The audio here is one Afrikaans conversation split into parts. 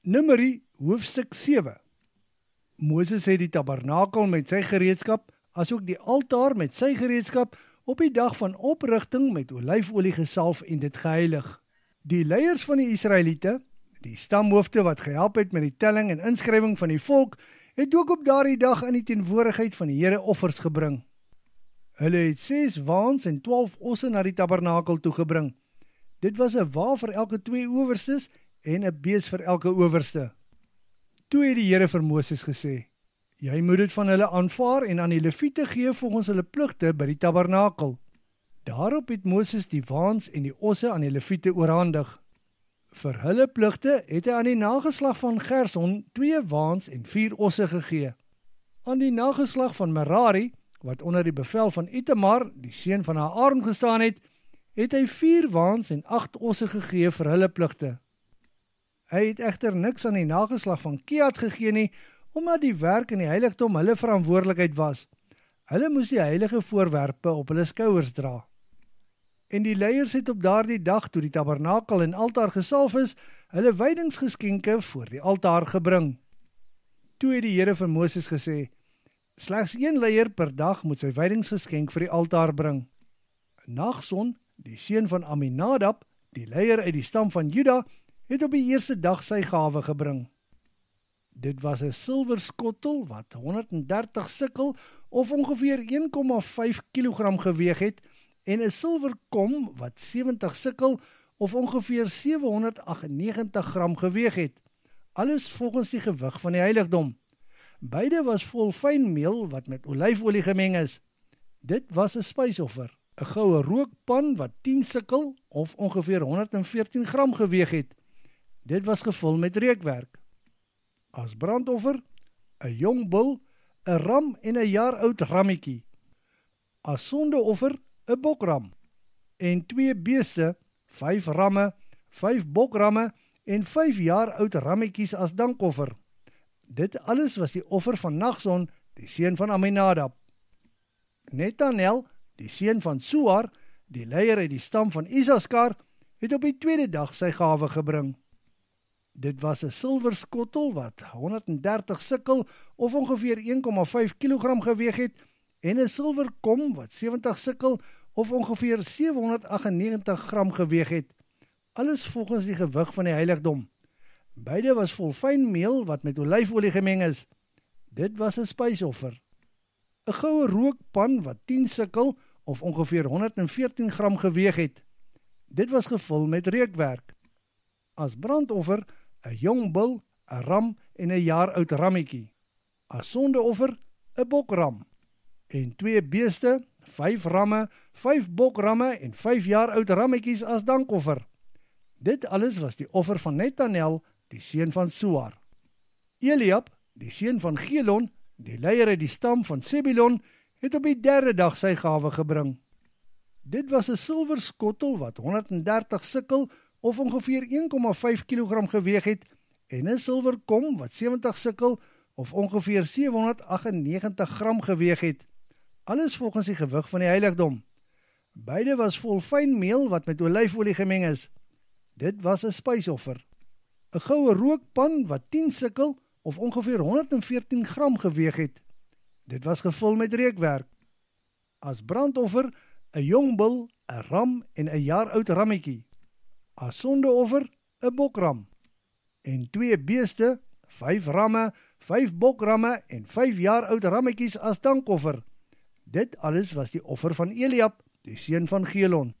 Numeri hoofstuk 7. Moses het die tabernakel met sy gereedskap, asook die altaar met sy gereedskap, op die dag van oprigting met olyfolie gesalf en dit geheilig. Die leiers van die Israeliete, die stamhoofde wat gehelp het met die telling en inskrywing van die volk, het ook op daardie dag in die teenwoordigheid van die Here offers gebring. Hulle het 6 waans en 12 osse na die tabernakel toegebring. Dit was 'n wa vir elke 2 owerstes en 'n bees vir elke owerste. Toe het die Here vir Moses gesê, jy moet dit van hulle aanvaar en aan die Lewiete gee volgens hulle pligte by die tabernakel. Daarop het Moses die waans en die osse aan die Lewiete oorhandig. Vir hulle pligte het hy aan die nageslag van Gerson 2 waans en 4 osse gegee. Aan die nageslag van Merari, wat onder die bevel van Itamar, die seun van Aaron gestaan het, het hy 4 waans en 8 osse gegee vir hulle pligte. Hy het egter niks aan die nageslag van Kehat gegee nie, omdat die werk in die heiligdom hulle verantwoordelikheid was. Hulle moes die heilige voorwerpe op hulle skouers dra. En die leiers het op daardie dag, toe die tabernakel en altaar gesalf is, hulle wydingsgeskenke voor die altaar gebring. Toe het die Here vir Moses gesê, slegs 1 leier per dag moet sy wydingsgeskenk vir die altaar bring. Nagson, die seun van Aminadab, die leier uit die stam van Juda, het op die eerste dag sy gawe gebring. Dit was 'n silwerskottel wat 130 sikkel of ongeveer 1,5 kilogram geweeg het en 'n silwerkom wat 70 sikkel of ongeveer 798 gram geweeg het, alles volgens die gewig van die heiligdom. Beide was vol fyn meel wat met olyfolie gemeng is. Dit was 'n spysoffer. 'n Goue rookpan wat 10 sikkel of ongeveer 114 gram geweeg het. Dit was gevul met reukwerk. As brandoffer, 'n jong bul, 'n ram en 'n jaar oud rammetjie. As sondeoffer, 'n bokram. En 2 beeste, 5 ramme, 5 bokramme en 5 jaar oud rammetjies as dankoffer. Dit alles was die offer van Nagson, die seun van Aminadab. Netanel, die seun van Suar, die leier uit die stam van Isaskar, het op die tweede dag sy gawe gebring. Dit was 'n silwerskottel wat 130 sikkel of ongeveer 1,5 kilogram geweeg het en 'n silwerkom wat 70 sikkel of ongeveer 798 gram geweeg het, alles volgens die gewig van die heiligdom. Beide was vol fyn meel wat met olyfolie gemeng is. Dit was 'n spysoffer. 'n Goue rookpan wat 10 sikkel of ongeveer 114 gram geweeg het. Dit was gevul met reukwerk. As brandoffer, 'n jong bul, 'n ram en 'n jaar oud rammetjie. As sondeoffer, 'n bokram. En 2 beeste, 5 ramme, 5 bokramme en 5 jaar oud rammetjies as dankoffer. Dit alles was die offer van Netanel, die seun van Suar. Eliab, die seun van Gelon, die leier uit die stam van Sebulon, het op die 3de dag sy gawe gebring. Dit was 'n silwerskottel wat 130 sikkel of ongeveer 1,5 kilogram geweeg het en 'n silwerkom wat 70 sikkel of ongeveer 798 gram geweeg het, alles volgens die gewig van die heiligdom. Beide was vol fyn meel wat met olyfolie gemeng is. Dit was 'n spysoffer. 'n Goue rookpan wat 10 sikkel of ongeveer 114 gram geweeg het. Dit was gevul met reukwerk. As brandoffer, 'n jong bul, 'n ram en 'n jaar oud rammetjie. As sondeoffer, 'n bokram. En 2 beeste, 5 ramme, 5 bokramme en 5 jaar oud rammetjies as dankoffer. Dit alles was die offer van Eliab, die seun van Gelon.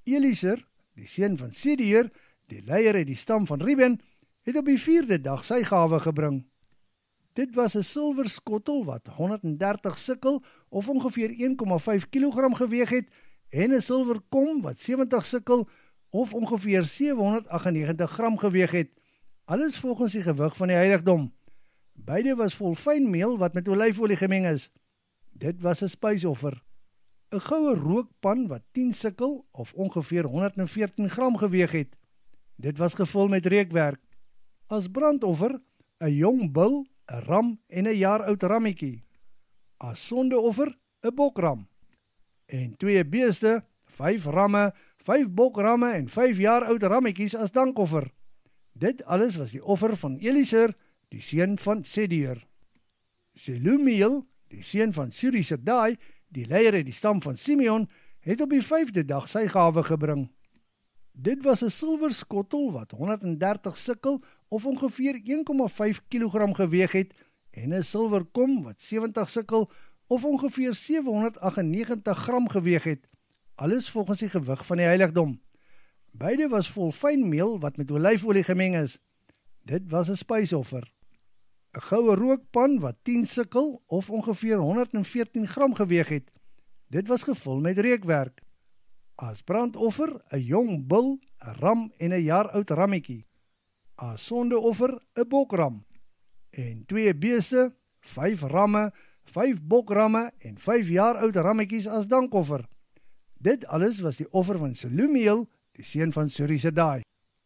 Elieser, die seun van Sedeur, die leier uit die stam van Ruben, het op die 4de dag sy gawe gebring. Dit was 'n silwerskottel wat 130 sikkel of ongeveer 1,5 kilogram geweeg het en 'n silwerkom wat 70 sikkel of ongeveer 798 gram geweeg het, alles volgens die gewig van die heiligdom. Beide was vol fyn meel wat met olyfolie gemeng is. Dit was 'n spysoffer. 'n Goue rookpan wat 10 sikkel of ongeveer 114 gram geweeg het. Dit was gevul met reukwerk. As brandoffer, 'n jong bul, 'n ram en 'n jaar oud rammetjie. As sondeoffer, 'n bokram. En 2 beeste, 5 ramme, 5 bokramme en 5 jaar oud rammetjies as dankoffer. Dit alles was die offer van Eliezer, die seun van Sedeur. Selumiel, die seun van Surisadai, die leier uit die stam van Simeon, het op die 5de dag sy gawe gebring. Dit was 'n silwerskottel wat 130 sikkel of ongeveer 1,5 kg geweeg het en 'n silwerkom wat 70 sikkel of ongeveer 798 gram geweeg het, alles volgens die gewig van die heiligdom. Beide was vol fyn meel wat met olyfolie gemeng is. Dit was 'n spysoffer. 'n Goue rookpan wat 10 sikkel of ongeveer 114 gram geweeg het. Dit was gevul met reukwerk. As brandoffer 'n jong bul, 'n ram en 'n jaar oud rammetjie. As sondeoffer 'n bokram. En 2 beeste, 5 ramme, 5 bokramme en 5 jaar oud rammetjies as dankoffer. Dit alles was die offer van Selumiel, die seun van Surisadai.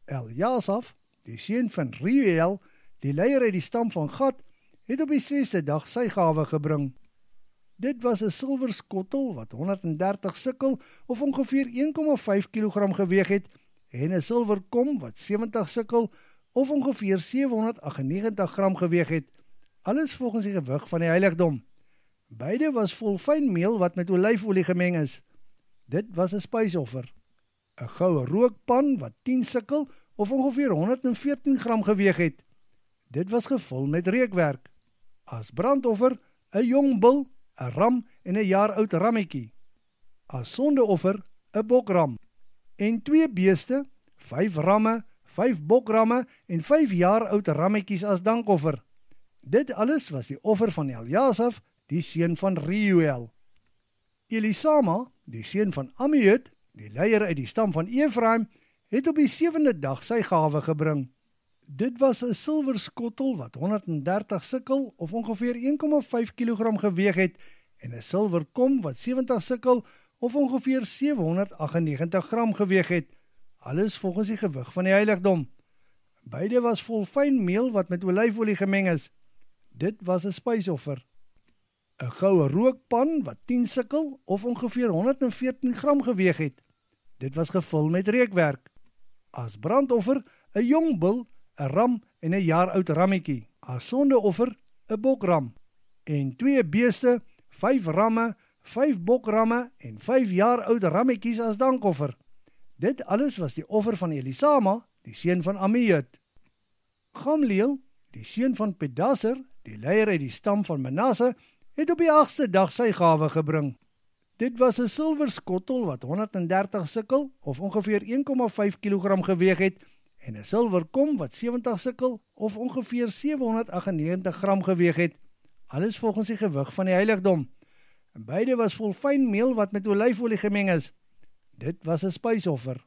Eljasaf, die seun van Reuel, die leier uit die stam van Gad, het op die 6de dag sy gawe gebring. Dit was 'n silwerskottel wat 130 sikkel of ongeveer 1,5 kg geweeg het en 'n silwerkom wat 70 sikkel of ongeveer 798 gram geweeg het, alles volgens die gewig van die heiligdom. Beide was vol fyn meel wat met olyfolie gemeng is. Dit was 'n spysoffer. 'n Goue rookpan wat 10 sikkel of ongeveer 114 gram geweeg het. Dit was gevul met reukwerk. As brandoffer 'n jong bul, 'n ram en 'n jaar oud rammetjie. As sondeoffer 'n bokram. En 2 beeste, 5 ramme, 5 bokramme en 5 jaar oud rammetjies as dankoffer. Dit alles was die offer van Eljasaf, die seun van Reuel. Elisama, die seun van Ammiud, die leier uit die stam van Efraim, het op die 7de dag sy gawe gebring. Dit was 'n silwerskottel wat 130 sikkel of ongeveer 1,5 kg geweeg het en 'n silwerkom wat 70 sikkel of ongeveer 798 gram geweeg het, alles volgens die gewig van die heiligdom. Beide was vol fyn meel wat met olyfolie gemeng is. Dit was 'n spysoffer. 'n Goue rookpan wat 10 sikkel of ongeveer 114 gram geweeg het. Dit was gevul met reukwerk. As brandoffer 'n jong bul, 'n ram en 'n jaar oud rammetjie. As sondeoffer 'n bokram. En 2 beeste, 5 ramme, 5 bokramme en 5 jaar oud rammetjies as dankoffer. Dit alles was die offer van Elisama, die seun van Ammiud. Gamliel, die seun van Pedasser, die leier uit die stam van Manasse, het op die 8ste dag sy gawe gebring. Dit was 'n silwerskottel wat 130 sikkel of ongeveer 1,5 kg geweeg het en 'n silwerkom wat 70 sikkel of ongeveer 798 gram geweeg het, alles volgens die gewig van die heiligdom. En beide was vol fyn meel wat met olyfolie gemeng is. Dit was 'n spysoffer.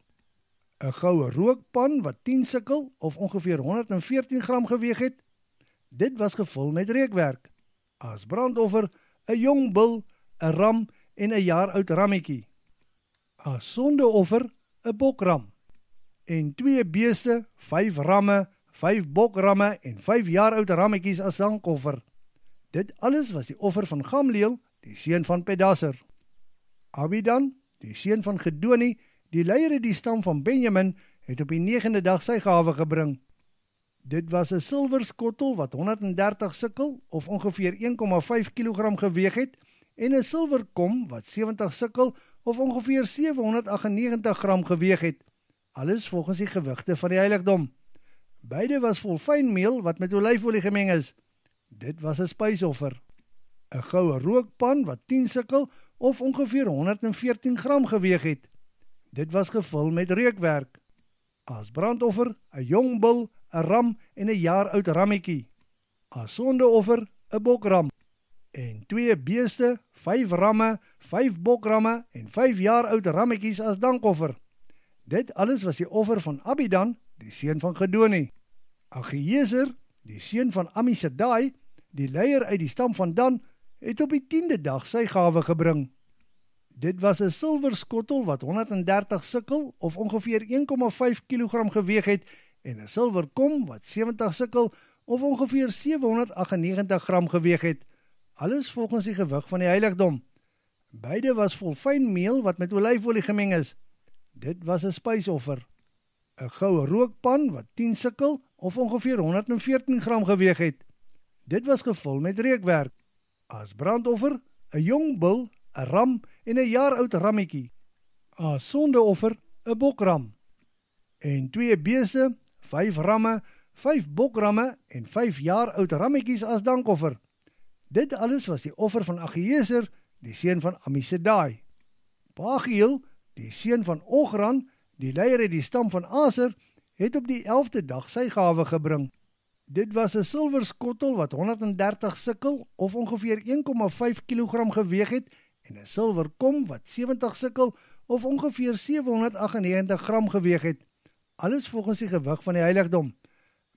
'n Goue rookpan wat 10 sikkel of ongeveer 114 gram geweeg het. Dit was gevul met reukwerk. As brandoffer 'n jong bul, 'n ram en 'n jaar oud rammetjie. As sondeoffer 'n bokram. En 2 beeste, 5 ramme, 5 bokramme en 5 jaar oud rammetjies as dankoffer. Dit alles was die offer van Gamliel, die seun van Pedasser. Abidan, die seun van Gedoni, die leier uit die stam van Benjamin, het op die 9de dag sy gawe gebring. Dit was 'n silwerskottel wat 130 sikkel of ongeveer 1,5 kg geweeg het en 'n silwerkom wat 70 sikkel of ongeveer 798 gram geweeg het, alles volgens die gewigte van die heiligdom. Beide was vol fyn meel wat met olyfolie gemeng is. Dit was 'n spysoffer. 'n Goue rookpan wat 10 sikkel of ongeveer 114 gram geweeg het. Dit was gevul met reukwerk. As brandoffer 'n jong bul, 'n ram en 'n jaar oud rammetjie. As sondeoffer 'n bokram. En 2 beeste, 5 ramme, 5 bokramme en 5 jaar oud rammetjies as dankoffer. Dit alles was die offer van Abidan, die seun van Gedoni. Agiezer, die seun van Ammisadai, die leier uit die stam van Dan, het op die 10de dag sy gawe gebring. Dit was 'n silwerskottel wat 130 sikkel of ongeveer 1,5 kg geweeg het en 'n silwerkom wat 70 sikkel of ongeveer 798 gram geweeg het, alles volgens die gewig van die heiligdom. Beide was vol fyn meel wat met olyfolie gemeng is. Dit was 'n spysoffer. 'n goue rookpan wat 10 sikkel of ongeveer 114 gram geweeg het. Dit was gevul met reukwerk. As brandoffer, 'n jong bul, 'n ram en 'n jaar oud rammetjie. As sondeoffer, 'n bokram. En 2 beeste, 5 ramme, 5 bokramme en 5 jaar oud rammetjies as dankoffer. Dit alles was die offer van Agieser, die seun van Amisadai. Pagiel, die seun van Ogran, die leier uit die stam van Aser, het op die 11de dag sy gawe gebring. Dit was 'n silwerskottel wat 130 sikkel of ongeveer 1,5 kilogram geweeg het en 'n silwerkom wat 70 sikkel of ongeveer 798 gram geweeg het. Alles volgens die gewig van die heiligdom.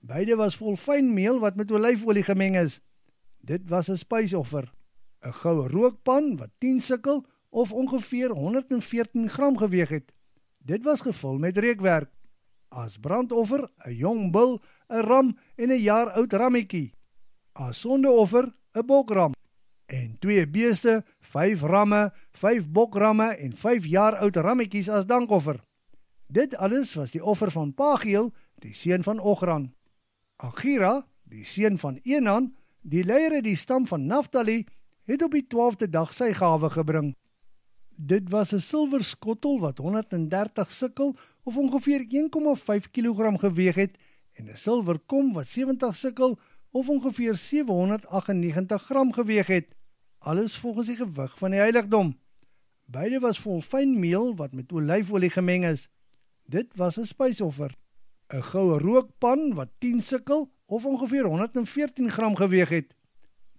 Beide was vol fyn meel wat met olyfolie gemeng is. Dit was 'n spysoffer. 'n Goue rookpan wat 10 sikkel of ongeveer 114 gram geweeg het. Dit was gevul met reukwerk. As brandoffer, 'n jong bul, 'n ram en 'n jaar oud rammetjie. As sondeoffer, 'n bokram. En 2 beeste, 5 ramme, 5 bokramme en 5 jaar oud rammetjies as dankoffer. Dit alles was die offer van Pagiel, die seun van Ogran. Agira, die seun van Enan, die leier uit die stam van Naftali, het op die 12de dag sy gawe gebring. Dit was 'n silwerskottel wat 130 sikkel of ongeveer 1,5 kilogram geweeg het en 'n silwerkom wat 70 sikkel of ongeveer 798 gram geweeg het. Alles volgens die gewig van die heiligdom. Beide was vol fyn meel wat met olyfolie gemeng is. Dit was 'n spysoffer. 'n Goue rookpan wat 10 sikkel of ongeveer 114 gram geweeg het.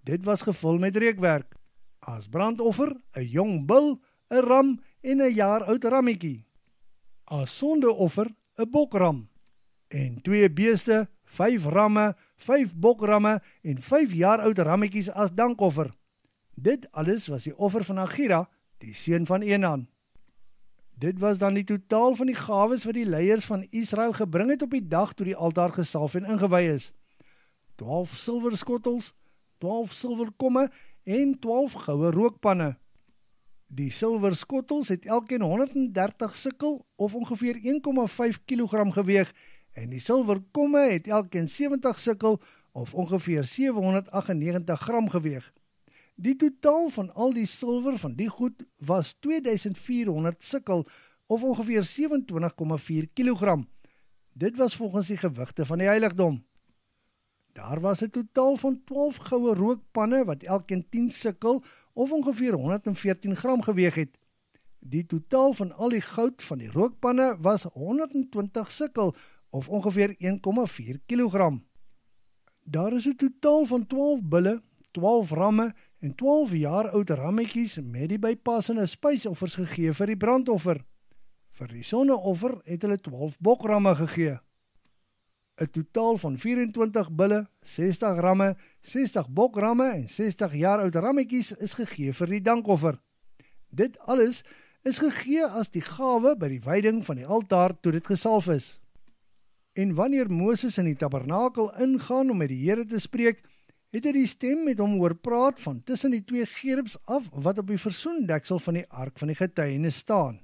Dit was gevul met reukwerk. As brandoffer, 'n jong bul, 'n ram en 'n jaar oud rammetjie. As sondeoffer, 'n bokram. En 2 beeste, 5 ramme, 5 bokramme en 5 jaar oud rammetjies as dankoffer. Dit alles was die offer van Agira, die seun van Enan. Dit was dan die totaal van die gawes wat die leiers van Israel gebring het op die dag toe die altaar gesalf en ingewy is. 12 silwerskottels, 12 silwerkomme en 12 goue rookpanne. Die silwerskottels het elkeen 130 sikkel of ongeveer 1,5 kilogram geweeg en die silwerkomme het elkeen 70 sikkel of ongeveer 798 gram geweeg. Die totaal van al die silwer van die goed was 2400 sikkel of ongeveer 27,4 kilogram. Dit was volgens die gewigte van die heiligdom. Daar was 'n totaal van 12 goue rookpanne wat elkeen 10 sikkel of ongeveer 114 gram geweeg het. Die totaal van al die goud van die rookpanne was 120 sikkel of ongeveer 1,4 kilogram. Daar is 'n totaal van 12 bulle, 12 ramme en 12 jaar oud rammetjies met die bypassende spysoffers gegee vir die brandoffer. Vir die sondeoffer het hulle 12 bokramme gegee. 'n Totaal van 24 bulle, 60 ramme, 60 bokramme en 60 jaar oud rammetjies is gegee vir die dankoffer. Dit alles is gegee as die gawe by die wyding van die altaar toe dit gesalf is. En wanneer Moses in die tabernakel ingaan om met die Here te spreek, het hy die stem met hom hoor praat van tussen die 2 gerubs af wat op die versoendeksel van die ark van die getuienis staan.